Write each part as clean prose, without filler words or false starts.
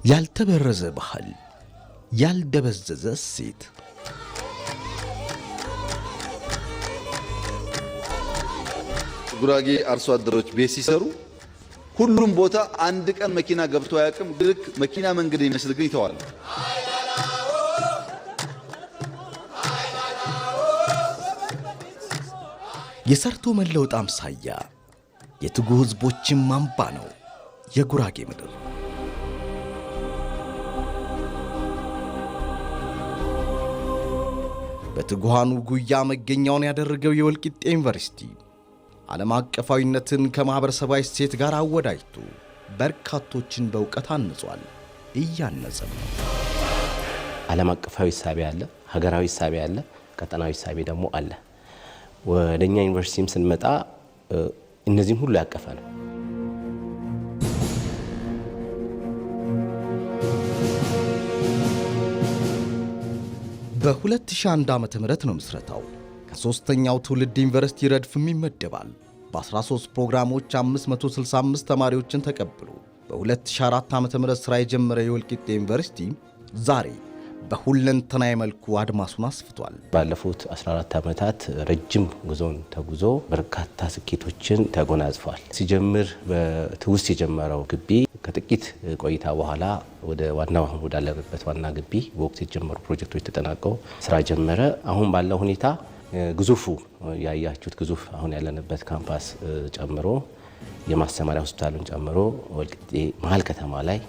ያልተበረዘ ባህል፣ ያልደበዘዘ እሴት፣ ጉራጌ አርሶ አደሮች ቤት ሲሰሩ ሁሉም ቦታ አንድ ቀን መኪና ገብቶ አያውቅም። ልክ መኪና መንገድ የሚመስል ግን ይተዋል። የሰርቶ መለወጥ አምሳያ የትጉህ ሕዝቦችም አምባ ነው የጉራጌ ምድር። በትጉሃኑ ጉያ መገኛውን ያደረገው የወልቂጤ ዩኒቨርሲቲ ዓለም አቀፋዊነትን ከማኅበረሰባዊ እሴት ጋር አወዳጅቶ በርካቶችን በእውቀት አንጿል፣ እያነጸም ነው። ዓለም አቀፋዊ እሳቤ አለ፣ ሀገራዊ እሳቤ አለ፣ ቀጠናዊ እሳቤ ደግሞ አለ። ወደኛ ዩኒቨርሲቲም ስንመጣ እነዚህን ሁሉ ያቀፈ ነው። በ2001 ዓ.ም ነው ምስረታው። ከሦስተኛው ትውልድ ዩኒቨርሲቲ ረድፍም ይመደባል። በ13 ፕሮግራሞች 565 ተማሪዎችን ተቀብሎ በ2004 ዓ.ም ሥራ የጀመረ የወልቂጤ ዩኒቨርሲቲ ዛሬ በሁለንተናዊ መልኩ አድማሱን አስፍቷል። ባለፉት 14 ዓመታት ረጅም ጉዞን ተጉዞ በርካታ ስኬቶችን ተጎናጽፏል። ሲጀምር በትውስት የጀመረው ግቢ ከጥቂት ቆይታ በኋላ ወደ ዋናው ወዳለበት ዋና ግቢ በወቅቱ የተጀመሩ ፕሮጀክቶች ተጠናቀው ስራ ጀመረ። አሁን ባለው ሁኔታ ግዙፉ ያያችሁት ግዙፍ አሁን ያለንበት ካምፓስ ጨምሮ የማስተማሪያ ሆስፒታሉን ጨምሮ ወልቂጤ መሀል ከተማ ላይ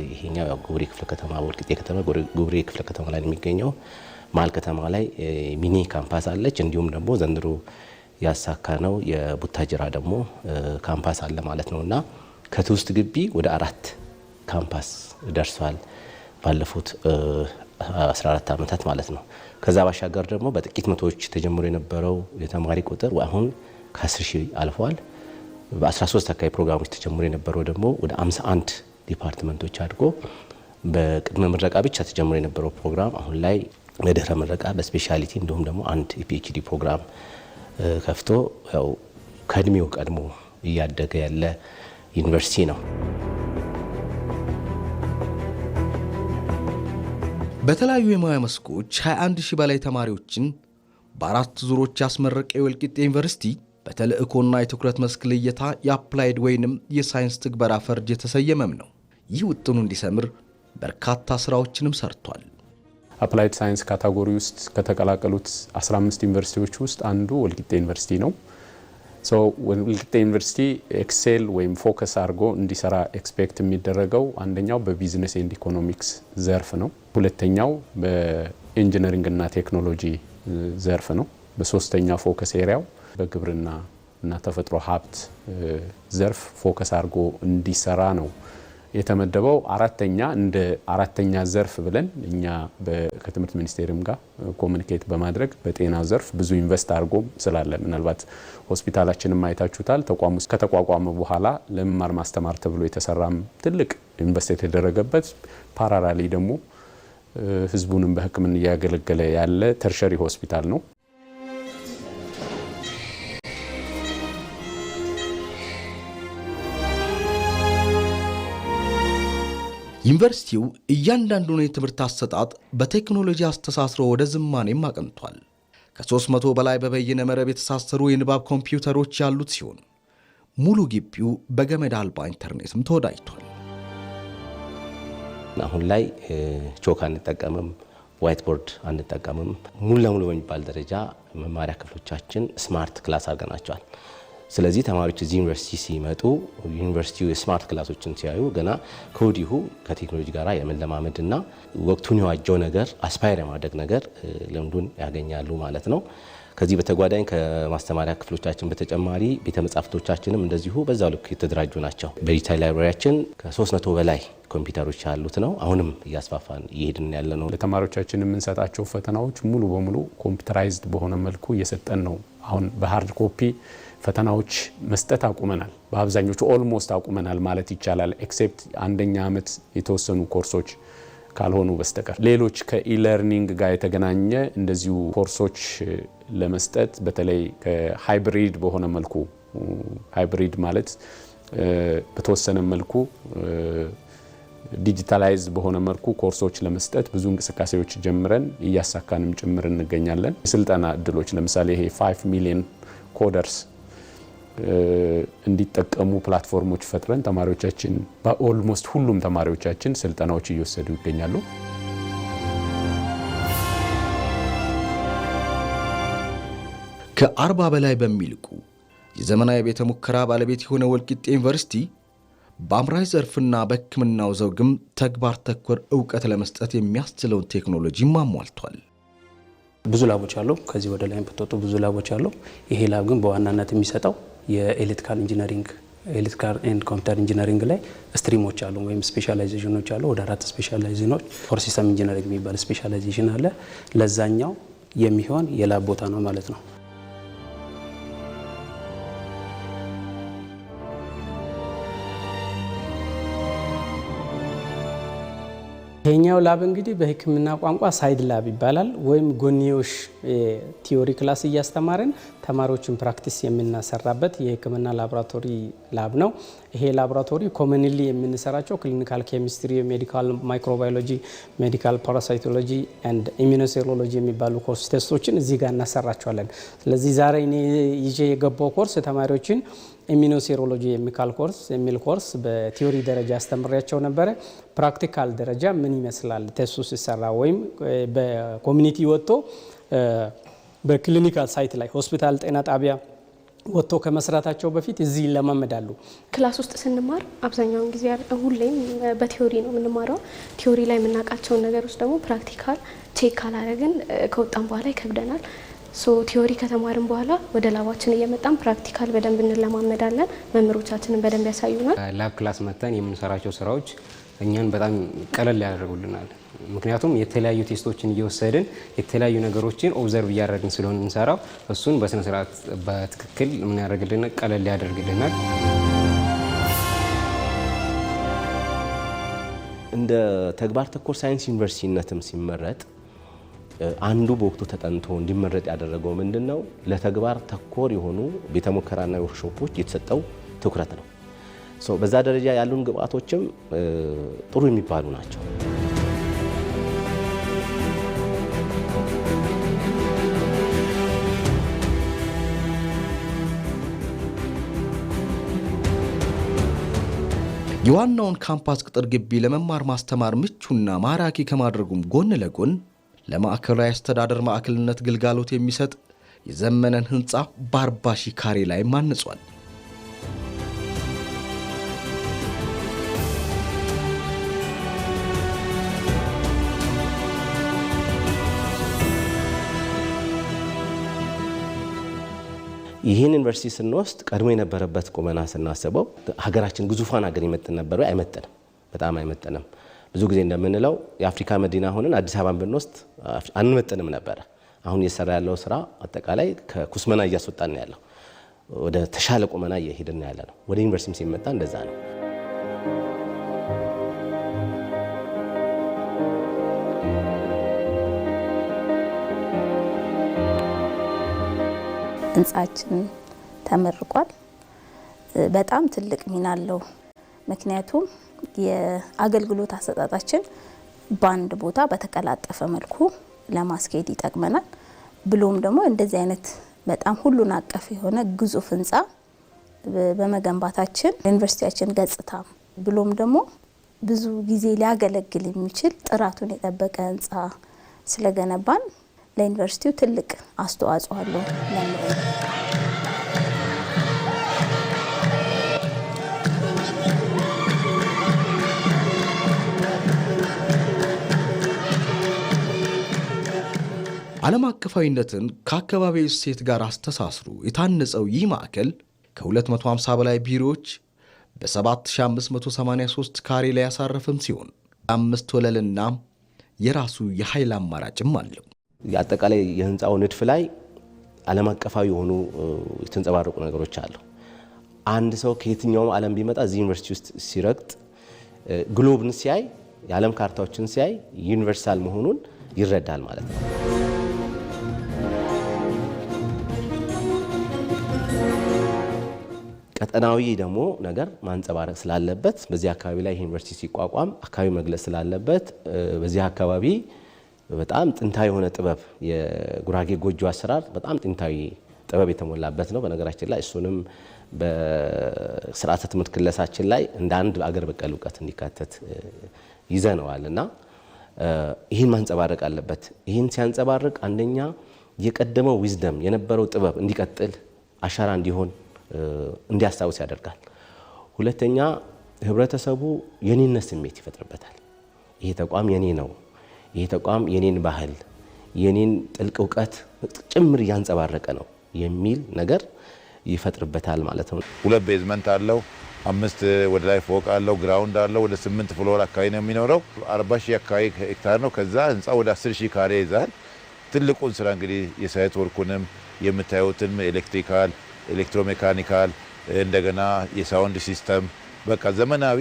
ይሄኛው ጉብሬ ክፍለ ከተማ ወልቂጤ ከተማ ጉብሬ ክፍለ ከተማ ላይ የሚገኘው መሀል ከተማ ላይ ሚኒ ካምፓስ አለች። እንዲሁም ደግሞ ዘንድሮ ያሳካነው የቡታጅራ ደግሞ ካምፓስ አለ ማለት ነውና ከትውስት ግቢ ወደ 4 ካምፓስ ደርሷል ባለፉት 14 ዓመታት ማለት ነው። ከዛ ባሻገር ደግሞ በጥቂት መቶዎች ተጀምሮ የነበረው የተማሪ ቁጥር አሁን ከ10 ሺህ አልፏል። በ13 አካባቢ ፕሮግራሞች ተጀምሮ የነበረው ደግሞ ወደ 51 ዲፓርትመንቶች አድጎ በቅድመ ምረቃ ብቻ ተጀምሮ የነበረው ፕሮግራም አሁን ላይ በድህረ ምረቃ በስፔሻሊቲ እንዲሁም ደግሞ አንድ የፒኤችዲ ፕሮግራም ከፍቶ ያው ከእድሜው ቀድሞ እያደገ ያለ ዩኒቨርሲቲ ነው። በተለያዩ የሙያ መስኮች 21 ሺህ በላይ ተማሪዎችን በአራት ዙሮች ያስመረቀ የወልቂጤ ዩኒቨርሲቲ በተልእኮና የትኩረት መስክ ልየታ የአፕላይድ ወይንም የሳይንስ ትግበራ ፈርጅ የተሰየመም ነው። ይህ ውጥኑ እንዲሰምር በርካታ ስራዎችንም ሰርቷል። አፕላይድ ሳይንስ ካታጎሪ ውስጥ ከተቀላቀሉት 15 ዩኒቨርሲቲዎች ውስጥ አንዱ ወልቂጤ ዩኒቨርሲቲ ነው። ወልቂጤ ዩኒቨርሲቲ ኤክሴል ወይም ፎከስ አድርጎ እንዲሰራ ኤክስፔክት የሚደረገው አንደኛው በቢዝነስ ኤንድ ኢኮኖሚክስ ዘርፍ ነው። ሁለተኛው በኢንጂነሪንግ እና ቴክኖሎጂ ዘርፍ ነው። በሶስተኛ ፎከስ ኤሪያው በግብርና እና ተፈጥሮ ሀብት ዘርፍ ፎከስ አድርጎ እንዲሰራ ነው የተመደበው። አራተኛ እንደ አራተኛ ዘርፍ ብለን እኛ ከትምህርት ሚኒስቴርም ጋር ኮሙኒኬት በማድረግ በጤና ዘርፍ ብዙ ኢንቨስት አድርጎ ስላለ ምናልባት ሆስፒታላችንም አይታችሁታል። ተቋሙ ከተቋቋመ በኋላ ለመማር ማስተማር ተብሎ የተሰራም ትልቅ ኢንቨስት የተደረገበት ፓራራሊ ደግሞ ህዝቡንም በሕክምና እያገለገለ ያለ ተርሸሪ ሆስፒታል ነው። ዩኒቨርሲቲው እያንዳንዱን የትምህርት አሰጣጥ በቴክኖሎጂ አስተሳስሮ ወደ ዝማኔም አቅንቷል። ከ300 በላይ በበይነ መረብ የተሳሰሩ የንባብ ኮምፒውተሮች ያሉት ሲሆን ሙሉ ግቢው በገመድ አልባ ኢንተርኔትም ተወዳጅቷል። አሁን ላይ ቾክ አንጠቀምም፣ ዋይት ቦርድ አንጠቀምም። ሙሉ ለሙሉ በሚባል ደረጃ መማሪያ ክፍሎቻችን ስማርት ክላስ አድርገናቸዋል። ስለዚህ ተማሪዎች እዚህ ዩኒቨርሲቲ ሲመጡ ዩኒቨርሲቲው የስማርት ክላሶችን ሲያዩ ገና ከወዲሁ ከቴክኖሎጂ ጋር የመለማመድና ወቅቱን የዋጀው ነገር አስፓየር የማድረግ ነገር ልምዱን ያገኛሉ ማለት ነው። ከዚህ በተጓዳኝ ከማስተማሪያ ክፍሎቻችን በተጨማሪ ቤተ መጻሕፍቶቻችንም እንደዚሁ በዛው ልክ የተደራጁ ናቸው። በዲጂታል ላይብራሪያችን ከ300 በላይ ኮምፒውተሮች ያሉት ነው። አሁንም እያስፋፋን እየሄድን ያለ ነው። ለተማሪዎቻችን የምንሰጣቸው ፈተናዎች ሙሉ በሙሉ ኮምፒውተራይዝድ በሆነ መልኩ እየሰጠን ነው። አሁን በሃርድ ኮፒ ፈተናዎች መስጠት አቁመናል። በአብዛኞቹ ኦልሞስት አቁመናል ማለት ይቻላል። ኤክሴፕት አንደኛ ዓመት የተወሰኑ ኮርሶች ካልሆኑ በስተቀር ሌሎች ከኢለርኒንግ ጋር የተገናኘ እንደዚሁ ኮርሶች ለመስጠት በተለይ ከሃይብሪድ በሆነ መልኩ ሃይብሪድ ማለት በተወሰነ መልኩ ዲጂታላይዝ በሆነ መልኩ ኮርሶች ለመስጠት ብዙ እንቅስቃሴዎች ጀምረን እያሳካንም ጭምር እንገኛለን። የስልጠና እድሎች ለምሳሌ ይሄ 5 ሚሊዮን ኮደርስ እንዲጠቀሙ ፕላትፎርሞች ፈጥረን ተማሪዎቻችን በኦልሞስት ሁሉም ተማሪዎቻችን ስልጠናዎች እየወሰዱ ይገኛሉ። ከ40 በላይ በሚልቁ የዘመናዊ ቤተ ሙከራ ባለቤት የሆነ ወልቂጤ ዩኒቨርሲቲ በአምራች ዘርፍና በሕክምናው ዘውግም ተግባር ተኮር ዕውቀት ለመስጠት የሚያስችለውን ቴክኖሎጂ ማሟልቷል። ብዙ ላቦች አሉ። ከዚህ ወደ ላይ ብትወጡ ብዙ ላቦች አሉ። ይሄ ላብ ግን በዋናነት የሚሰጠው የኤሌክትሪካል ኢንጂነሪንግ ኤሌክትሪካል ኤንድ ኮምፒውተር ኢንጂነሪንግ ላይ ስትሪሞች አሉ ወይም ስፔሻላይዜሽኖች አሉ። ወደ 4 ስፔሻላይዜሽኖች ፎር ሲስተም ኢንጂነሪንግ የሚባል ስፔሻላይዜሽን አለ። ለዛኛው የሚሆን የላብ ቦታ ነው ማለት ነው። ይሄኛው ላብ እንግዲህ በሕክምና ቋንቋ ሳይድ ላብ ይባላል። ወይም ጎንዮሽ ቲዮሪ ክላስ እያስተማርን ተማሪዎችን ፕራክቲስ የምናሰራበት የሕክምና ላቦራቶሪ ላብ ነው። ይሄ ላቦራቶሪ ኮመንሊ የምንሰራቸው ክሊኒካል ኬሚስትሪ፣ ሜዲካል ማይክሮባዮሎጂ፣ ሜዲካል ፓራሳይቶሎጂ ኤንድ ኢሚኖሴሮሎጂ የሚባሉ ኮርስ ቴስቶችን እዚህ ጋር እናሰራቸዋለን። ስለዚህ ዛሬ እኔ ይዤ የገባው ኮርስ ተማሪዎችን ኢሚኖሴሮሎጂ የሚል ኮርስ በቲዮሪ ደረጃ አስተምሬያቸው ነበረ። ፕራክቲካል ደረጃ ምን ይመስላል ቴስቱ ሲሰራ ወይም በኮሚኒቲ ወጥቶ በክሊኒካል ሳይት ላይ ሆስፒታል፣ ጤና ጣቢያ ወጥቶ ከመስራታቸው በፊት እዚህ ይለማመዳሉ። ክላስ ውስጥ ስንማር አብዛኛውን ጊዜ ሁሌም በቲዮሪ ነው የምንማረው። ቲዮሪ ላይ የምናውቃቸውን ነገሮች ደግሞ ፕራክቲካል ቼክ ካላደረግን ከወጣን በኋላ ይከብደናል። ቲዮሪ ከተማርን በኋላ ወደ ላባችን እየመጣን ፕራክቲካል በደንብ እንለማመዳለን። መምህሮቻችንን በደንብ ያሳዩናል። ላብ ክላስ መጥተን የምንሰራቸው ስራዎች እኛን በጣም ቀለል ያደርጉልናል። ምክንያቱም የተለያዩ ቴስቶችን እየወሰድን የተለያዩ ነገሮችን ኦብዘርቭ እያደረግን ስለሆነ እንሰራው እሱን በስነ ስርዓት በትክክል ምን ያደርግልናል? ቀለል ያደርግልናል። እንደ ተግባር ተኮር ሳይንስ ዩኒቨርሲቲነትም ሲመረጥ አንዱ በወቅቱ ተጠንቶ እንዲመረጥ ያደረገው ምንድነው? ለተግባር ተኮር የሆኑ ቤተ ሙከራና ወርክሾፖች የተሰጠው ትኩረት ነው። በዛ ደረጃ ያሉን ግብአቶችም ጥሩ የሚባሉ ናቸው። የዋናውን ካምፓስ ቅጥር ግቢ ለመማር ማስተማር ምቹና ማራኪ ከማድረጉም ጎን ለጎን ለማዕከላዊ አስተዳደር ማዕከልነት ግልጋሎት የሚሰጥ የዘመነን ህንፃ በ40 ሺህ ካሬ ላይ ማንጿል። ይህን ዩኒቨርሲቲ ስንወስድ ቀድሞ የነበረበት ቁመና ስናስበው ሀገራችን ግዙፋን ሀገር ይመጥን ነበር? አይመጥንም፣ በጣም አይመጥንም። ብዙ ጊዜ እንደምንለው የአፍሪካ መዲና ሆነን አዲስ አበባን ብንወስድ አንመጥንም ነበረ። አሁን እየሰራ ያለው ስራ አጠቃላይ ከኩስመና እያስወጣን ያለው ወደ ተሻለ ቁመና እየሄድን ያለ ነው። ወደ ዩኒቨርሲቲም ሲመጣ እንደዛ ነው። ህንጻችን ተመርቋል። በጣም ትልቅ ሚና አለው። ምክንያቱም የአገልግሎት አሰጣጣችን በአንድ ቦታ በተቀላጠፈ መልኩ ለማስኬድ ይጠቅመናል። ብሎም ደግሞ እንደዚህ አይነት በጣም ሁሉን አቀፍ የሆነ ግዙፍ ህንጻ በመገንባታችን ዩኒቨርሲቲያችን ገጽታ ብሎም ደግሞ ብዙ ጊዜ ሊያገለግል የሚችል ጥራቱን የጠበቀ ህንጻ ስለገነባን ለዩኒቨርሲቲው ትልቅ አስተዋጽኦ አለው። ዓለም አቀፋዊነትን ከአካባቢ እሴት ጋር አስተሳስሮ የታነጸው ይህ ማዕከል ከ250 በላይ ቢሮዎች በ7583 ካሬ ላይ ያሳረፈም ሲሆን 5 ወለልና የራሱ የኃይል አማራጭም አለው። አጠቃላይ የህንፃው ንድፍ ላይ ዓለም አቀፋዊ የሆኑ የተንጸባረቁ ነገሮች አሉ። አንድ ሰው ከየትኛውም ዓለም ቢመጣ እዚህ ዩኒቨርሲቲ ውስጥ ሲረግጥ ግሎብን ሲያይ፣ የዓለም ካርታዎችን ሲያይ ዩኒቨርሳል መሆኑን ይረዳል ማለት ነው። ቀጠናዊ ደግሞ ነገር ማንጸባረቅ ስላለበት በዚህ አካባቢ ላይ ዩኒቨርሲቲ ሲቋቋም አካባቢ መግለጽ ስላለበት በዚህ አካባቢ በጣም ጥንታዊ የሆነ ጥበብ የጉራጌ ጎጆ አሰራር በጣም ጥንታዊ ጥበብ የተሞላበት ነው። በነገራችን ላይ እሱንም በስርዓተ ትምህርት ክለሳችን ላይ እንደ አንድ አገር በቀል እውቀት እንዲካተት ይዘነዋልና ይህን ማንጸባረቅ አለበት። ይህን ሲያንጸባርቅ አንደኛ የቀደመው ዊዝደም የነበረው ጥበብ እንዲቀጥል አሻራ እንዲሆን እንዲያስታውስ ያደርጋል። ሁለተኛ ህብረተሰቡ የኔነት ስሜት ይፈጥርበታል። ይሄ ተቋም የኔ ነው፣ ይሄ ተቋም የኔን ባህል የኔን ጥልቅ እውቀት ጭምር እያንጸባረቀ ነው የሚል ነገር ይፈጥርበታል ማለት ነው። 2 ቤዝመንት አለው፣ 5 ወደ ላይ ፎቅ አለው፣ ግራውንድ አለው። ወደ 8 ፍሎር አካባቢ ነው የሚኖረው። 40,000 አካባቢ ሄክታር ነው። ከዛ ህንፃ ወደ 10,000 ካሬ ይዛል። ትልቁን ስራ እንግዲህ የሳይት ወርኩንም የምታዩትን ኤሌክትሪካል፣ ኤሌክትሮሜካኒካል እንደገና የሳውንድ ሲስተም በቃ ዘመናዊ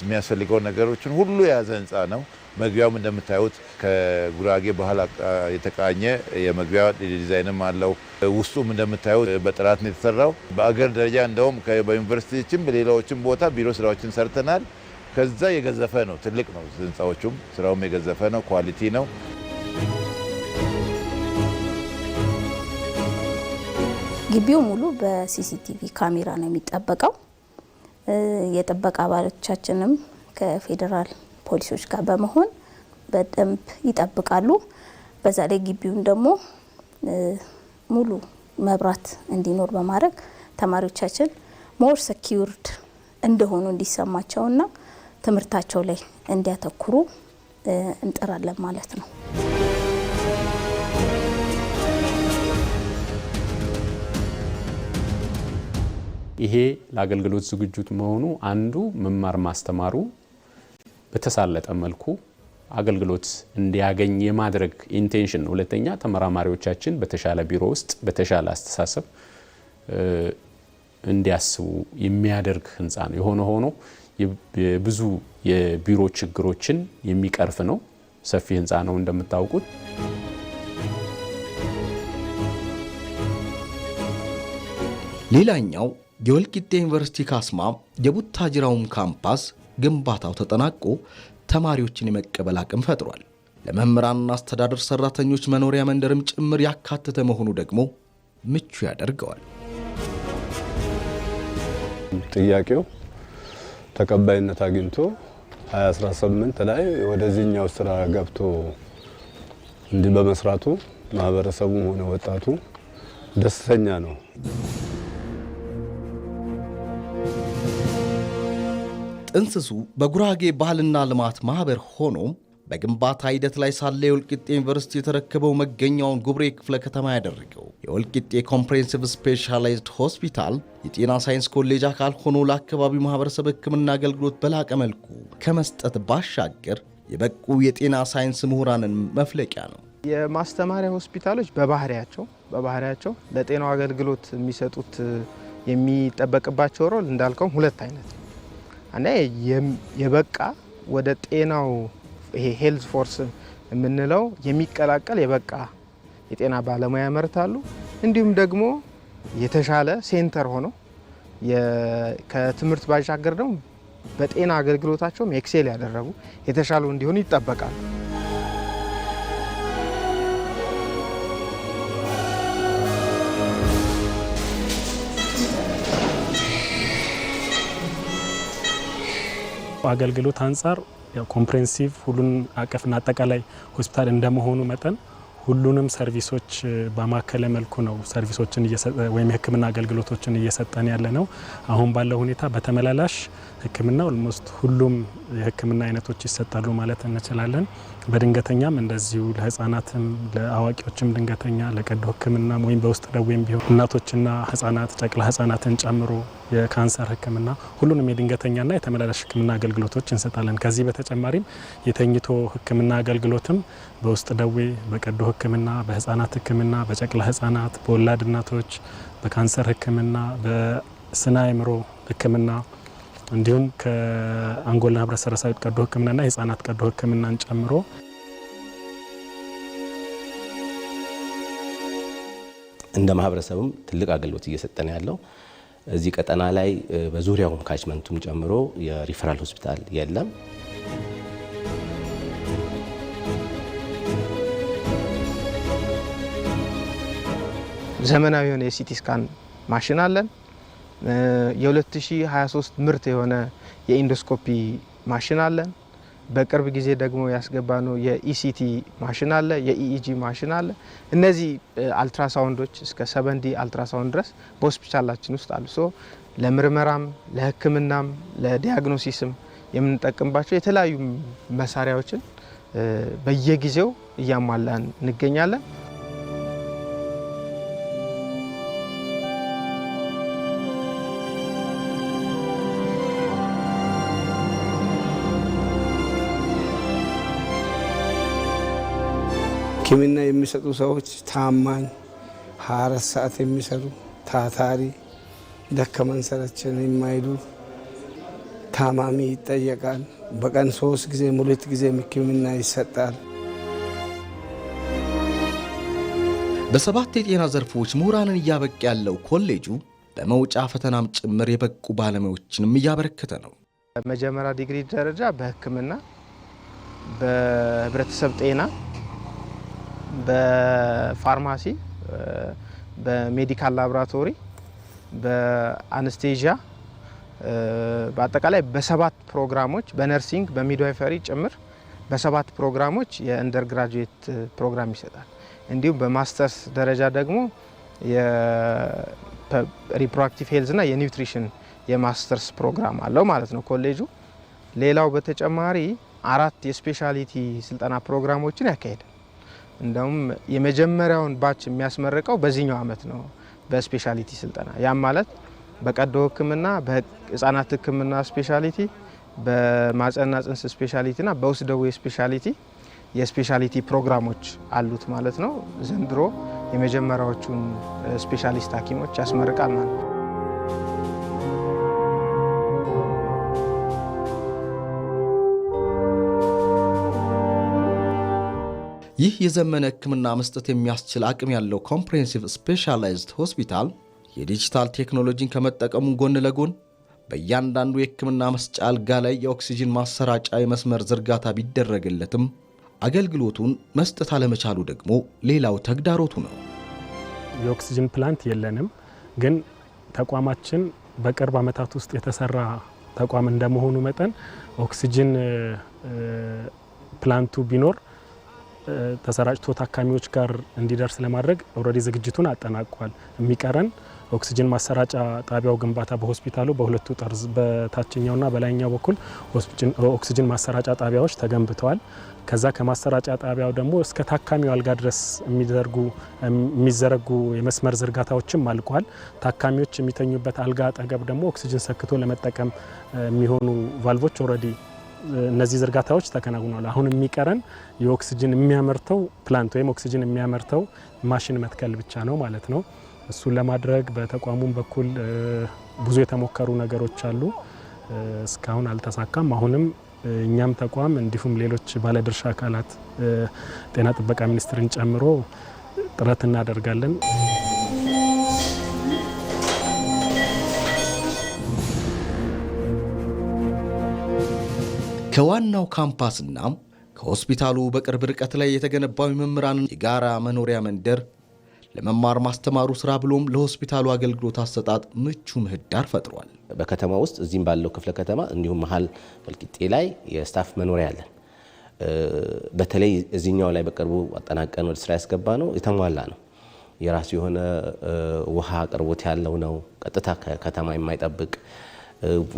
የሚያስፈልገው ነገሮችን ሁሉ የያዘ ህንፃ ነው። መግቢያውም እንደምታዩት ከጉራጌ ባህል የተቃኘ የመግቢያ ዲዛይንም አለው። ውስጡም እንደምታዩት በጥራት ነው የተሰራው። በአገር ደረጃ እንደውም በዩኒቨርሲቲዎችም በሌላዎችም ቦታ ቢሮ ስራዎችን ሰርተናል። ከዛ የገዘፈ ነው፣ ትልቅ ነው። ህንፃዎቹም ስራውም የገዘፈ ነው፣ ኳሊቲ ነው። ግቢው ሙሉ በሲሲቲቪ ካሜራ ነው የሚጠበቀው። የጥበቃ አባሎቻችንም ከፌዴራል ፖሊሶች ጋር በመሆን በደንብ ይጠብቃሉ። በዛ ላይ ግቢውን ደግሞ ሙሉ መብራት እንዲኖር በማድረግ ተማሪዎቻችን ሞር ሰኪዩርድ እንደሆኑ እንዲሰማቸውና ትምህርታቸው ላይ እንዲያተኩሩ እንጥራለን ማለት ነው። ይሄ ለአገልግሎት ዝግጁ መሆኑ አንዱ መማር ማስተማሩ በተሳለጠ መልኩ አገልግሎት እንዲያገኝ የማድረግ ኢንቴንሽን ነው። ሁለተኛ ተመራማሪዎቻችን በተሻለ ቢሮ ውስጥ በተሻለ አስተሳሰብ እንዲያስቡ የሚያደርግ ህንፃ ነው። የሆነ ሆኖ ብዙ የቢሮ ችግሮችን የሚቀርፍ ነው። ሰፊ ህንፃ ነው እንደምታውቁት። ሌላኛው የወልቂጤ ዩኒቨርሲቲ ካስማ የቡታጅራውም ካምፓስ ግንባታው ተጠናቆ ተማሪዎችን የመቀበል አቅም ፈጥሯል። ለመምህራንና አስተዳደር ሰራተኞች መኖሪያ መንደርም ጭምር ያካተተ መሆኑ ደግሞ ምቹ ያደርገዋል። ጥያቄው ተቀባይነት አግኝቶ 2018 ላይ ወደዚህኛው ስራ ገብቶ እንዲህ በመስራቱ ማህበረሰቡም ሆነ ወጣቱ ደስተኛ ነው። ጥንስሱ በጉራጌ ባህልና ልማት ማህበር ሆኖ በግንባታ ሂደት ላይ ሳለ የወልቂጤ ዩኒቨርሲቲ የተረከበው መገኛውን ጉብሬ ክፍለ ከተማ ያደረገው የወልቂጤ ኮምፕሬሄንሲቭ ስፔሻላይዝድ ሆስፒታል የጤና ሳይንስ ኮሌጅ አካል ሆኖ ለአካባቢው ማህበረሰብ ሕክምና አገልግሎት በላቀ መልኩ ከመስጠት ባሻገር የበቁ የጤና ሳይንስ ምሁራንን መፍለቂያ ነው። የማስተማሪያ ሆስፒታሎች በባህሪያቸው ለጤናው አገልግሎት የሚሰጡት የሚጠበቅባቸው ሮል እንዳልከው ሁለት አይነት ነው። እና የበቃ ወደ ጤናው ይሄ ሄልዝ ፎርስ የምንለው የሚቀላቀል የበቃ የጤና ባለሙያ ያመርታሉ። እንዲሁም ደግሞ የተሻለ ሴንተር ሆኖ ከትምህርት ባሻገር ደግሞ በጤና አገልግሎታቸውም ኤክሴል ያደረጉ የተሻሉ እንዲሆኑ ይጠበቃሉ። አገልግሎት አንጻር ኮምፕሬሄንሲቭ ሁሉን አቀፍና አጠቃላይ ሆስፒታል እንደመሆኑ መጠን ሁሉንም ሰርቪሶች በማከለ መልኩ ነው ሰርቪሶችን ወይም የሕክምና አገልግሎቶችን እየሰጠን ያለ ነው። አሁን ባለው ሁኔታ በተመላላሽ ሕክምና ኦልሞስት ሁሉም የሕክምና አይነቶች ይሰጣሉ ማለት እንችላለን። በድንገተኛም እንደዚሁ ለህፃናትም ለአዋቂዎችም ድንገተኛ ለቀዶ ሕክምና ወይም በውስጥ ደዌም ቢሆን እናቶችና ህፃናት ጨቅላ ህፃናትን ጨምሮ የካንሰር ሕክምና ሁሉንም የድንገተኛና የተመላላሽ ሕክምና አገልግሎቶች እንሰጣለን። ከዚህ በተጨማሪም የተኝቶ ሕክምና አገልግሎትም በውስጥ ደዌ፣ በቀዶ ሕክምና፣ በህፃናት ሕክምና፣ በጨቅላ ህፃናት፣ በወላድ እናቶች፣ በካንሰር ሕክምና፣ በስነ አእምሮ ሕክምና እንዲሁም ከአንጎልና ህብረት ሰረሰር ቀዶ ሕክምናና የህፃናት ቀዶ ሕክምናን ጨምሮ እንደ ማህበረሰብም ትልቅ አገልግሎት እየሰጠን ያለው እዚህ ቀጠና ላይ በዙሪያው ካችመንቱም ጨምሮ የሪፈራል ሆስፒታል የለም። ዘመናዊ የሆነ የሲቲ ስካን ማሽን አለን። የ2023 ምርት የሆነ የኢንዶስኮፒ ማሽን አለን። በቅርብ ጊዜ ደግሞ ያስገባነው የኢሲቲ ማሽን አለ፣ የኢኢጂ ማሽን አለ። እነዚህ አልትራሳውንዶች እስከ 7D አልትራሳውንድ ድረስ በሆስፒታላችን ውስጥ አሉ። ለምርመራም ለሕክምናም ለዲያግኖሲስም የምንጠቀምባቸው የተለያዩ መሳሪያዎችን በየጊዜው እያሟላን እንገኛለን። ሕክምና የሚሰጡ ሰዎች ታማኝ 24 ሰዓት የሚሰሩ ታታሪ ደከመን ሰለቸን የማይሉ ታማሚ ይጠየቃል። በቀን 3 ጊዜ 2 ጊዜ ሕክምና ይሰጣል። በ7 የጤና ዘርፎች ምሁራንን እያበቃ ያለው ኮሌጁ በመውጫ ፈተናም ጭምር የበቁ ባለሙያዎችንም እያበረከተ ነው። በመጀመሪያ ዲግሪ ደረጃ በሕክምና፣ በህብረተሰብ ጤና፣ በፋርማሲ፣ በሜዲካል ላቦራቶሪ፣ በአነስቴዥያ በአጠቃላይ በ7 ፕሮግራሞች በነርሲንግ በሚድዋይፈሪ ጭምር በ7 ፕሮግራሞች የአንደርግራጁዌት ፕሮግራም ይሰጣል። እንዲሁም በማስተርስ ደረጃ ደግሞ የሪፕሮዳክቲቭ ሄልዝ እና የኒውትሪሽን የማስተርስ ፕሮግራም አለው ማለት ነው ኮሌጁ። ሌላው በተጨማሪ 4 የስፔሻሊቲ ስልጠና ፕሮግራሞችን ያካሂዳል። እንደውም የመጀመሪያውን ባች የሚያስመርቀው በዚህኛው አመት ነው በስፔሻሊቲ ስልጠና። ያም ማለት በቀዶ ሕክምና፣ በህፃናት ሕክምና ስፔሻሊቲ፣ በማህጸንና ጽንስ ስፔሻሊቲ እና በውስጥ ደዌ ስፔሻሊቲ የስፔሻሊቲ ፕሮግራሞች አሉት ማለት ነው። ዘንድሮ የመጀመሪያዎቹን ስፔሻሊስት ሐኪሞች ያስመርቃል ማለት ነው። ይህ የዘመነ ሕክምና መስጠት የሚያስችል አቅም ያለው ኮምፕሬሄንሲቭ ስፔሻላይዝድ ሆስፒታል የዲጂታል ቴክኖሎጂን ከመጠቀሙ ጎን ለጎን በእያንዳንዱ የሕክምና መስጫ አልጋ ላይ የኦክሲጅን ማሰራጫ የመስመር ዝርጋታ ቢደረግለትም አገልግሎቱን መስጠት አለመቻሉ ደግሞ ሌላው ተግዳሮቱ ነው። የኦክሲጅን ፕላንት የለንም፣ ግን ተቋማችን በቅርብ ዓመታት ውስጥ የተሰራ ተቋም እንደመሆኑ መጠን ኦክሲጅን ፕላንቱ ቢኖር ተሰራጭቶ ታካሚዎች ጋር እንዲደርስ ለማድረግ ኦልሬዲ ዝግጅቱን አጠናቋል። የሚቀረን ኦክሲጅን ማሰራጫ ጣቢያው ግንባታ በሆስፒታሉ በሁለቱ ጠርዝ በታችኛውና በላይኛው በኩል ኦክሲጅን ማሰራጫ ጣቢያዎች ተገንብተዋል። ከዛ ከማሰራጫ ጣቢያው ደግሞ እስከ ታካሚው አልጋ ድረስ የሚዘረጉ የመስመር ዝርጋታዎችም አልቋል። ታካሚዎች የሚተኙበት አልጋ አጠገብ ደግሞ ኦክሲጅን ሰክቶ ለመጠቀም የሚሆኑ ቫልቮች ኦልሬዲ እነዚህ ዝርጋታዎች ተከናውነዋል። አሁን የሚቀረን የኦክሲጅን የሚያመርተው ፕላንት ወይም ኦክሲጅን የሚያመርተው ማሽን መትከል ብቻ ነው ማለት ነው። እሱን ለማድረግ በተቋሙም በኩል ብዙ የተሞከሩ ነገሮች አሉ። እስካሁን አልተሳካም። አሁንም እኛም ተቋም እንዲሁም ሌሎች ባለድርሻ አካላት ጤና ጥበቃ ሚኒስቴርን ጨምሮ ጥረት እናደርጋለን። ከዋናው ካምፓስና ከሆስፒታሉ በቅርብ ርቀት ላይ የተገነባው የመምህራንን የጋራ መኖሪያ መንደር ለመማር ማስተማሩ ስራ ብሎም ለሆስፒታሉ አገልግሎት አሰጣጥ ምቹ ምህዳር ፈጥሯል። በከተማ ውስጥ እዚህም ባለው ክፍለ ከተማ እንዲሁም መሀል ወልቂጤ ላይ የስታፍ መኖሪያ አለን። በተለይ እዚህኛው ላይ በቅርቡ አጠናቀን ወደ ስራ ያስገባ ነው የተሟላ ነው። የራሱ የሆነ ውሃ አቅርቦት ያለው ነው። ቀጥታ ከከተማ የማይጠብቅ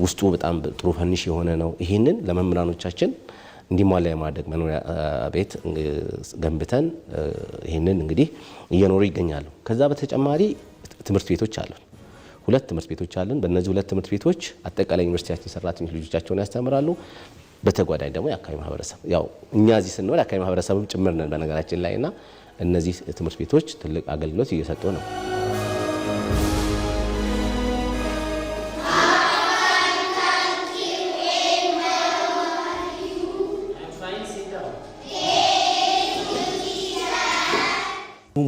ውስጡ በጣም ጥሩ ፈንሽ የሆነ ነው። ይህንን ለመምህራኖቻችን እንዲሟላ የማድረግ መኖሪያ ቤት ገንብተን ይህንን እንግዲህ እየኖሩ ይገኛሉ። ከዛ በተጨማሪ ትምህርት ቤቶች አሉን። 2 ትምህርት ቤቶች አሉን። በእነዚህ 2 ትምህርት ቤቶች አጠቃላይ ዩኒቨርሲቲያችን ሰራተኞች ልጆቻቸውን ያስተምራሉ። በተጓዳኝ ደግሞ የአካባቢ ማህበረሰብ ያው እኛ እዚህ ስንኖር የአካባቢ ማህበረሰብም ጭምር ነን በነገራችን ላይ እና እነዚህ ትምህርት ቤቶች ትልቅ አገልግሎት እየሰጡ ነው።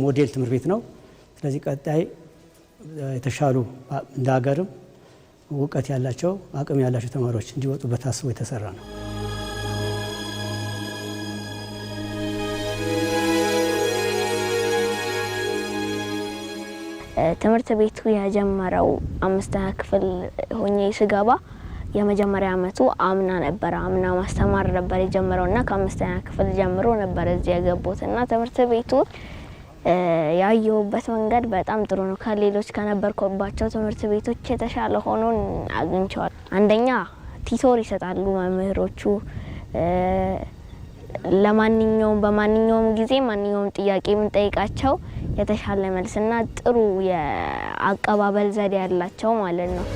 ሞዴል ትምህርት ቤት ነው። ስለዚህ ቀጣይ የተሻሉ እንደ ሀገርም እውቀት ያላቸው አቅም ያላቸው ተማሪዎች እንዲወጡበት ታስቦ የተሰራ ነው። ትምህርት ቤቱ የጀመረው 5ኛ ክፍል ሆኜ ስገባ የመጀመሪያ አመቱ አምና ነበር። አምና ማስተማር ነበር የጀመረውና ከ5ኛ ክፍል ጀምሮ ነበር እዚህ የገቡትና ትምህርት ቤቱ ያየሁበት መንገድ በጣም ጥሩ ነው። ከሌሎች ከነበርኩባቸው ትምህርት ቤቶች የተሻለ ሆኖ አግኝቼዋለሁ። አንደኛ ቲቶር ይሰጣሉ መምህሮቹ። በማንኛውም ጊዜ ማንኛውም ጥያቄ የምንጠይቃቸው የተሻለ መልስና ጥሩ የአቀባበል ዘዴ ያላቸው ማለት ነው።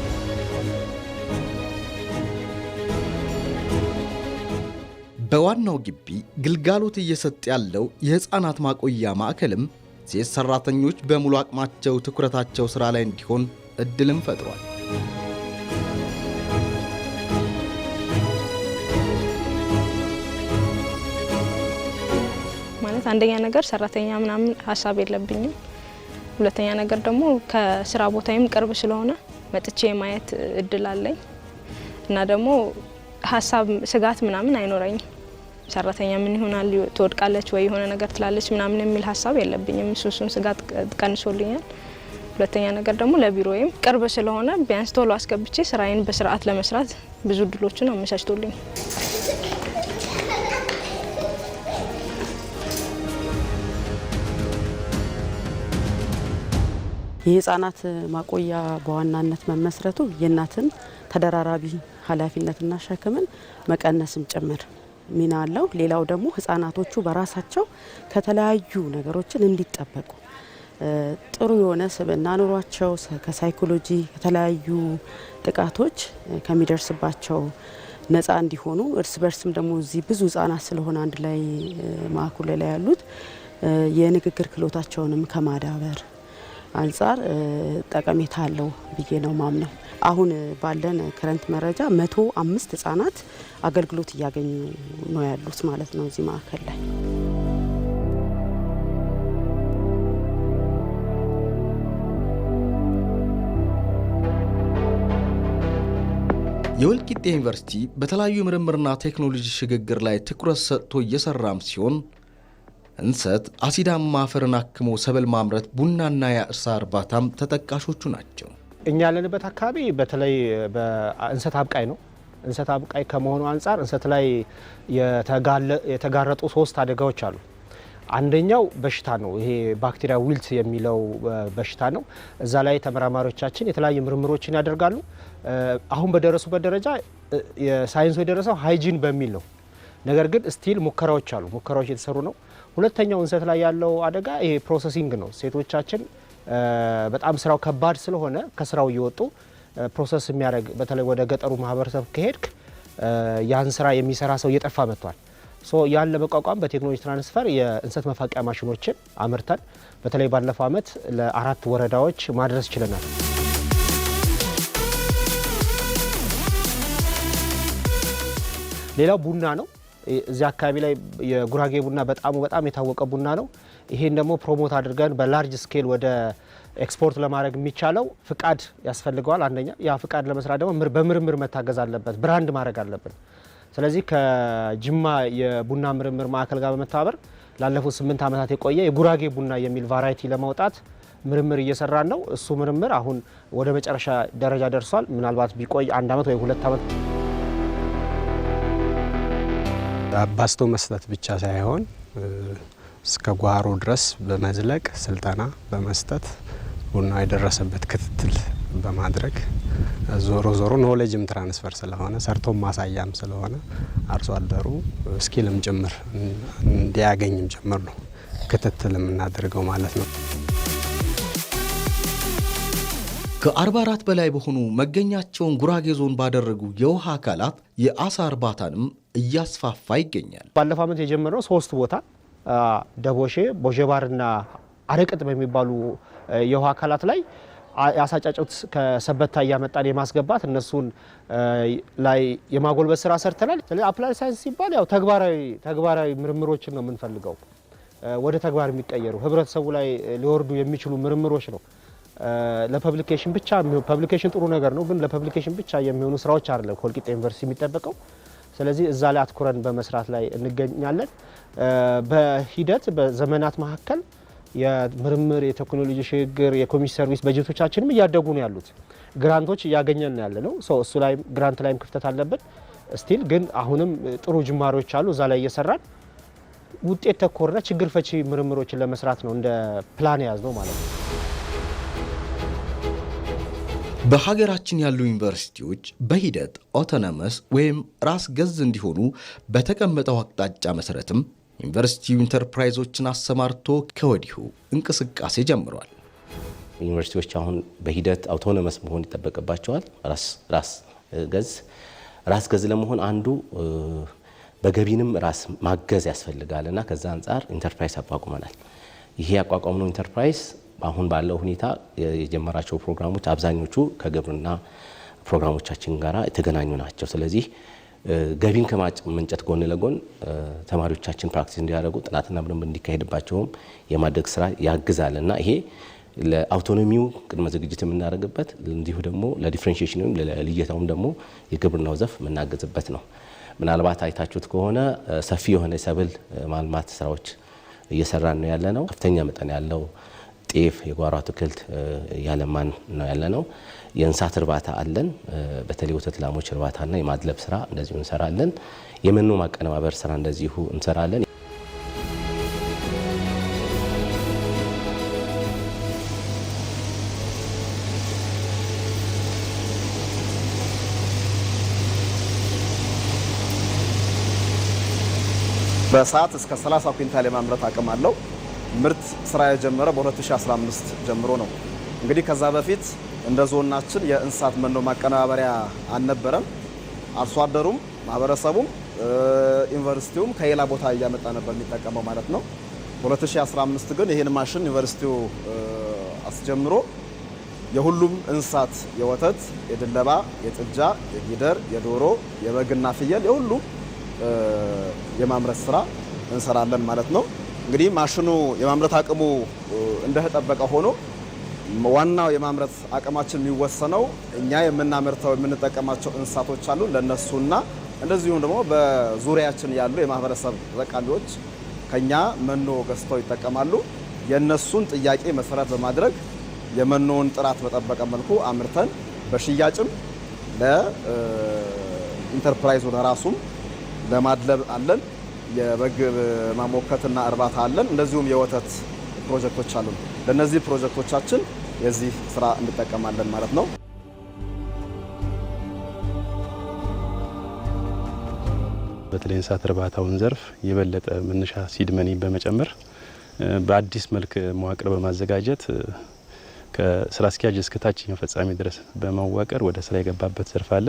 በዋናው ግቢ ግልጋሎት እየሰጠ ያለው የህፃናት ማቆያ ማዕከልም ሴት ሰራተኞች በሙሉ አቅማቸው ትኩረታቸው ስራ ላይ እንዲሆን እድልም ፈጥሯል። ማለት አንደኛ ነገር ሰራተኛ ምናምን ሀሳብ የለብኝም። ሁለተኛ ነገር ደግሞ ከስራ ቦታዬም ቅርብ ስለሆነ መጥቼ የማየት እድል አለኝ እና ደግሞ ሀሳብ ስጋት ምናምን አይኖረኝም። ሰራተኛ ምን ይሆናል ትወድቃለች ወይ የሆነ ነገር ትላለች ምናምን የሚል ሀሳብ የለብኝም። እሱን ስጋት ቀንሶልኛል። ሁለተኛ ነገር ደግሞ ለቢሮዬም ቅርብ ስለሆነ ቢያንስ ቶሎ አስገብቼ ስራዬን በስርዓት ለመስራት ብዙ እድሎችን አመቻችቶልኛል። የህፃናት ማቆያ በዋናነት መመስረቱ የእናትን ተደራራቢ ኃላፊነትና ሸክምን መቀነስም ጭምር ሚና አለው። ሌላው ደግሞ ህፃናቶቹ በራሳቸው ከተለያዩ ነገሮችን እንዲጠበቁ ጥሩ የሆነ ስብዕና ኑሯቸው ከሳይኮሎጂ ከተለያዩ ጥቃቶች ከሚደርስባቸው ነፃ እንዲሆኑ እርስ በርስም ደግሞ እዚህ ብዙ ህፃናት ስለሆነ አንድ ላይ ማዕከሉ ላይ ያሉት የንግግር ክህሎታቸውንም ከማዳበር አንጻር ጠቀሜታ አለው ብዬ ነው ማምነው። አሁን ባለን ከረንት መረጃ 105 ህጻናት አገልግሎት እያገኙ ነው ያሉት ማለት ነው እዚህ ማዕከል ላይ። የወልቂጤ ዩኒቨርሲቲ በተለያዩ ምርምርና ቴክኖሎጂ ሽግግር ላይ ትኩረት ሰጥቶ እየሰራም ሲሆን እንሰት አሲዳማ አፈርን አክሞ ሰብል ማምረት፣ ቡናና የአሳ እርባታም ተጠቃሾቹ ናቸው። እኛ ያለንበት አካባቢ በተለይ በእንሰት አብቃይ ነው። እንሰት አብቃይ ከመሆኑ አንጻር እንሰት ላይ የተጋረጡ 3 አደጋዎች አሉ። አንደኛው በሽታ ነው። ይሄ ባክቴሪያ ዊልት የሚለው በሽታ ነው። እዛ ላይ ተመራማሪዎቻችን የተለያዩ ምርምሮችን ያደርጋሉ። አሁን በደረሱበት ደረጃ የሳይንሱ የደረሰው ሃይጂን በሚል ነው። ነገር ግን ስቲል ሙከራዎች አሉ። ሙከራዎች የተሰሩ ነው። ሁለተኛው እንሰት ላይ ያለው አደጋ ይሄ ፕሮሰሲንግ ነው። ሴቶቻችን በጣም ስራው ከባድ ስለሆነ ከስራው እየወጡ ፕሮሰስ የሚያደርግ በተለይ ወደ ገጠሩ ማህበረሰብ ከሄድክ ያን ስራ የሚሰራ ሰው እየጠፋ መጥቷል። ያን ለመቋቋም በቴክኖሎጂ ትራንስፈር የእንሰት መፋቂያ ማሽኖችን አምርተን በተለይ ባለፈው ዓመት ለ4 ወረዳዎች ማድረስ ችለናል። ሌላው ቡና ነው። እዚህ አካባቢ ላይ የጉራጌ ቡና በጣም የታወቀ ቡና ነው። ይሄን ደግሞ ፕሮሞት አድርገን በላርጅ ስኬል ወደ ኤክስፖርት ለማድረግ የሚቻለው ፍቃድ ያስፈልገዋል። አንደኛ ያ ፍቃድ ለመስራት ደግሞ በምርምር መታገዝ አለበት፣ ብራንድ ማድረግ አለብን። ስለዚህ ከጅማ የቡና ምርምር ማዕከል ጋር በመተባበር ላለፉት 8 ዓመታት የቆየ የጉራጌ ቡና የሚል ቫራይቲ ለማውጣት ምርምር እየሰራን ነው። እሱ ምርምር አሁን ወደ መጨረሻ ደረጃ ደርሷል። ምናልባት ቢቆይ 1 ዓመት ወይ 2 ዓመት አባስቶ መስጠት ብቻ ሳይሆን እስከ ጓሮ ድረስ በመዝለቅ ስልጠና በመስጠት ቡና የደረሰበት ክትትል በማድረግ ዞሮ ኖሌጅም ትራንስፈር ስለሆነ ሰርቶም ማሳያም ስለሆነ አርሶ አደሩ ስኪልም ጭምር እንዲያገኝም ጭምር ነው ክትትል የምናደርገው ማለት ነው። ከ44 በላይ በሆኑ መገኛቸውን ጉራጌ ዞን ባደረጉ የውሃ አካላት የአሳ እርባታንም እያስፋፋ ይገኛል። ባለፈው ዓመት የጀመረው 3 ቦታ ደቦሼ፣ ቦዤባርና አረቅጥ በሚባሉ የውሃ አካላት ላይ ያሳጫጩት ከሰበታ እያመጣን የማስገባት እነሱን ላይ የማጎልበት ስራ ሰርተናል። ስለዚህ አፕላይ ሳይንስ ሲባል ያው ተግባራዊ ምርምሮችን ነው የምንፈልገው። ወደ ተግባር የሚቀየሩ ህብረተሰቡ ላይ ሊወርዱ የሚችሉ ምርምሮች ነው ለፐብሊኬሽን ብቻ ፐብሊኬሽን ጥሩ ነገር ነው፣ ግን ለፐብሊኬሽን ብቻ የሚሆኑ ስራዎች አይደለም ከወልቂጤ ዩኒቨርሲቲ የሚጠበቀው። ስለዚህ እዛ ላይ አትኩረን በመስራት ላይ እንገኛለን። በሂደት በዘመናት መካከል የምርምር የቴክኖሎጂ ሽግግር የኮሚኒቲ ሰርቪስ በጀቶቻችንም እያደጉ ነው ያሉት። ግራንቶች እያገኘን ያለ ነው። እሱ ላይ ግራንት ላይም ክፍተት አለብን ስቲል፣ ግን አሁንም ጥሩ ጅማሬዎች አሉ። እዛ ላይ እየሰራን ውጤት ተኮርና ችግር ፈቺ ምርምሮችን ለመስራት ነው እንደ ፕላን የያዝነው ማለት ነው። በሀገራችን ያሉ ዩኒቨርሲቲዎች በሂደት ኦቶኖመስ ወይም ራስ ገዝ እንዲሆኑ በተቀመጠው አቅጣጫ መሰረትም ዩኒቨርሲቲው ኢንተርፕራይዞችን አሰማርቶ ከወዲሁ እንቅስቃሴ ጀምሯል። ዩኒቨርሲቲዎች አሁን በሂደት አውቶኖመስ መሆን ይጠበቅባቸዋል። ራስ ገዝ ለመሆን አንዱ በገቢንም ራስ ማገዝ ያስፈልጋል እና ከዛ አንጻር ኢንተርፕራይዝ አቋቁመናል። ይሄ ያቋቋምነው ኢንተርፕራይዝ አሁን ባለው ሁኔታ የጀመራቸው ፕሮግራሞች አብዛኞቹ ከግብርና ፕሮግራሞቻችን ጋር የተገናኙ ናቸው። ስለዚህ ገቢን ከማመንጨት ጎን ለጎን ተማሪዎቻችን ፕራክቲስ እንዲያደርጉ ጥናትና ምርምር እንዲካሄድባቸውም የማድረግ ስራ ያግዛል እና ይሄ ለአውቶኖሚው ቅድመ ዝግጅት የምናደርግበት እንዲሁ ደግሞ ለዲፍሬንሺዬሽን ወይም ለልየታውም ደግሞ የግብርናው ዘርፍ የምናገዝበት ነው። ምናልባት አይታችሁት ከሆነ ሰፊ የሆነ የሰብል ማልማት ስራዎች እየሰራን ነው ያለ ነው። ከፍተኛ መጠን ያለው ጤፍ፣ የጓሮ አትክልት ያለማን ነው ያለ ነው። የእንስሳት እርባታ አለን። በተለይ ወተት ላሞች እርባታና የማድለብ ስራ እንደዚሁ እንሰራለን። የመኖ ማቀነባበር ስራ እንደዚሁ እንሰራለን። በሰዓት እስከ 30 ኩንታል የማምረት አቅም አለው። ምርት ስራ የጀመረ በ2015 ጀምሮ ነው። እንግዲህ ከዛ በፊት እንደ ዞናችን የእንስሳት መኖ ማቀነባበሪያ አልነበረም። አርሶ አደሩም ማህበረሰቡም ዩኒቨርሲቲውም ከሌላ ቦታ እያመጣ ነበር የሚጠቀመው ማለት ነው። በ2015 ግን ይህን ማሽን ዩኒቨርሲቲው አስጀምሮ የሁሉም እንስሳት የወተት፣ የድለባ፣ የጥጃ፣ የጊደር፣ የዶሮ፣ የበግና ፍየል የሁሉም የማምረት ስራ እንሰራለን ማለት ነው። እንግዲህ ማሽኑ የማምረት አቅሙ እንደተጠበቀ ሆኖ ዋናው የማምረት አቅማችን የሚወሰነው እኛ የምናመርተው የምንጠቀማቸው እንስሳቶች አሉ ለነሱና እንደዚሁም ደግሞ በዙሪያችን ያሉ የማህበረሰብ ተጠቃሚዎች ከኛ መኖ ገዝተው ይጠቀማሉ። የነሱን ጥያቄ መሰረት በማድረግ የመኖውን ጥራት በጠበቀ መልኩ አምርተን በሽያጭም ለኢንተርፕራይዙ ለራሱም ለማድለብ አለን። የበግ ማሞከትና እርባታ አለን። እንደዚሁም የወተት ፕሮጀክቶች አሉን። ለነዚህ ፕሮጀክቶቻችን የዚህ ስራ እንጠቀማለን ማለት ነው። በተለይ እንስሳት እርባታውን ዘርፍ የበለጠ መነሻ ሲድ መኒ በመጨመር በአዲስ መልክ መዋቅር በማዘጋጀት ከስራ አስኪያጅ እስከ ታችኛው ፈጻሚ ድረስ በማዋቀር ወደ ስራ የገባበት ዘርፍ አለ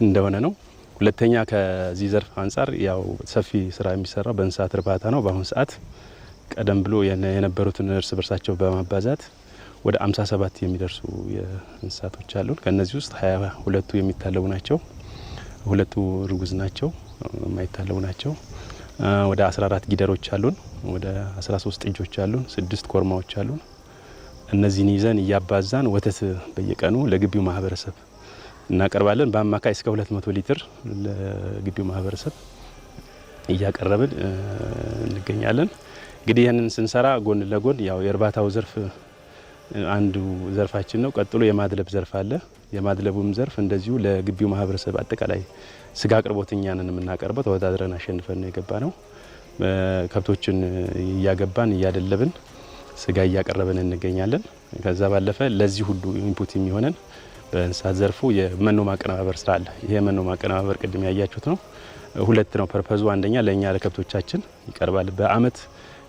እንደሆነ ነው። ሁለተኛ ከዚህ ዘርፍ አንጻር ያው ሰፊ ስራ የሚሰራው በእንስሳት እርባታ ነው። በአሁኑ ሰዓት ቀደም ብሎ የነበሩትን እርስ በርሳቸው በማባዛት ወደ 57 የሚደርሱ የእንስሳቶች አሉ። ከነዚህ ውስጥ 22ቱ የሚታለቡ ናቸው፣ 2ቱ እርጉዝ ናቸው፣ የማይታለቡ ናቸው። ወደ 14 ጊደሮች አሉን፣ ወደ 13 ጥጆች አሉን፣ 6 ኮርማዎች አሉን። እነዚህን ይዘን እያባዛን ወተት በየቀኑ ለግቢው ማህበረሰብ እናቀርባለን። በአማካይ እስከ 200 ሊትር ለግቢው ማህበረሰብ እያቀረብን እንገኛለን። እንግዲህ ይህንን ስንሰራ ጎን ለጎን ያው የእርባታው ዘርፍ አንዱ ዘርፋችን ነው። ቀጥሎ የማድለብ ዘርፍ አለ። የማድለቡም ዘርፍ እንደዚሁ ለግቢው ማህበረሰብ አጠቃላይ ስጋ አቅርቦት እኛ ነን የምናቀርበው። ተወዳድረን አሸንፈን ነው የገባ ነው። ከብቶችን እያገባን እያደለብን ስጋ እያቀረብን እንገኛለን። ከዛ ባለፈ ለዚህ ሁሉ ኢንፑት የሚሆነን በእንስሳት ዘርፉ የመኖ ማቀነባበር ስራ አለ። ይሄ የመኖ ማቀነባበር ቅድም ያያችሁት ነው። ሁለት ነው ፐርፐዙ። አንደኛ ለእኛ ለከብቶቻችን ይቀርባል። በአመት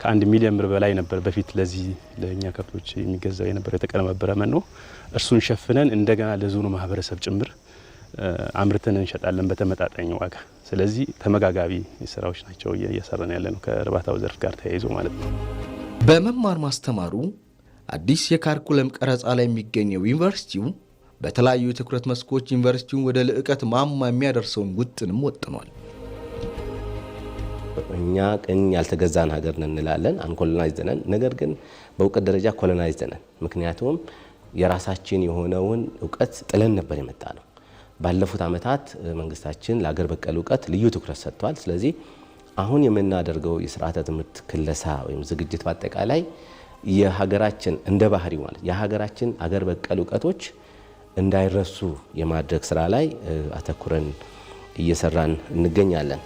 ከ1 ሚሊዮን ብር በላይ ነበር በፊት ለዚህ ለእኛ ከብቶች የሚገዛው የነበረ የተቀነባበረ መኖ። እርሱን ሸፍነን እንደገና ለዞኑ ማህበረሰብ ጭምር አምርተን እንሸጣለን በተመጣጣኝ ዋጋ። ስለዚህ ተመጋጋቢ ስራዎች ናቸው እየሰራን ያለ ነው ከእርባታው ዘርፍ ጋር ተያይዞ ማለት ነው። በመማር ማስተማሩ አዲስ የካሪኩለም ቀረጻ ላይ የሚገኘው ዩኒቨርሲቲው በተለያዩ የትኩረት መስኮች ዩኒቨርሲቲውን ወደ ልዕቀት ማማ የሚያደርሰውን ውጥንም ወጥኗል። እኛ ቅኝ ያልተገዛን ሀገር ነን እንላለን፣ አንኮሎናይዝድ ነን። ነገር ግን በእውቀት ደረጃ ኮሎናይዝድ ነን። ምክንያቱም የራሳችን የሆነውን እውቀት ጥለን ነበር የመጣ ነው። ባለፉት ዓመታት መንግስታችን ለሀገር በቀል እውቀት ልዩ ትኩረት ሰጥቷል። ስለዚህ አሁን የምናደርገው የስርዓተ ትምህርት ክለሳ ወይም ዝግጅት በአጠቃላይ የሀገራችን እንደ ባህሪው ማለት የሀገራችን ሀገር በቀል እውቀቶች እንዳይረሱ የማድረግ ስራ ላይ አተኩረን እየሰራን እንገኛለን።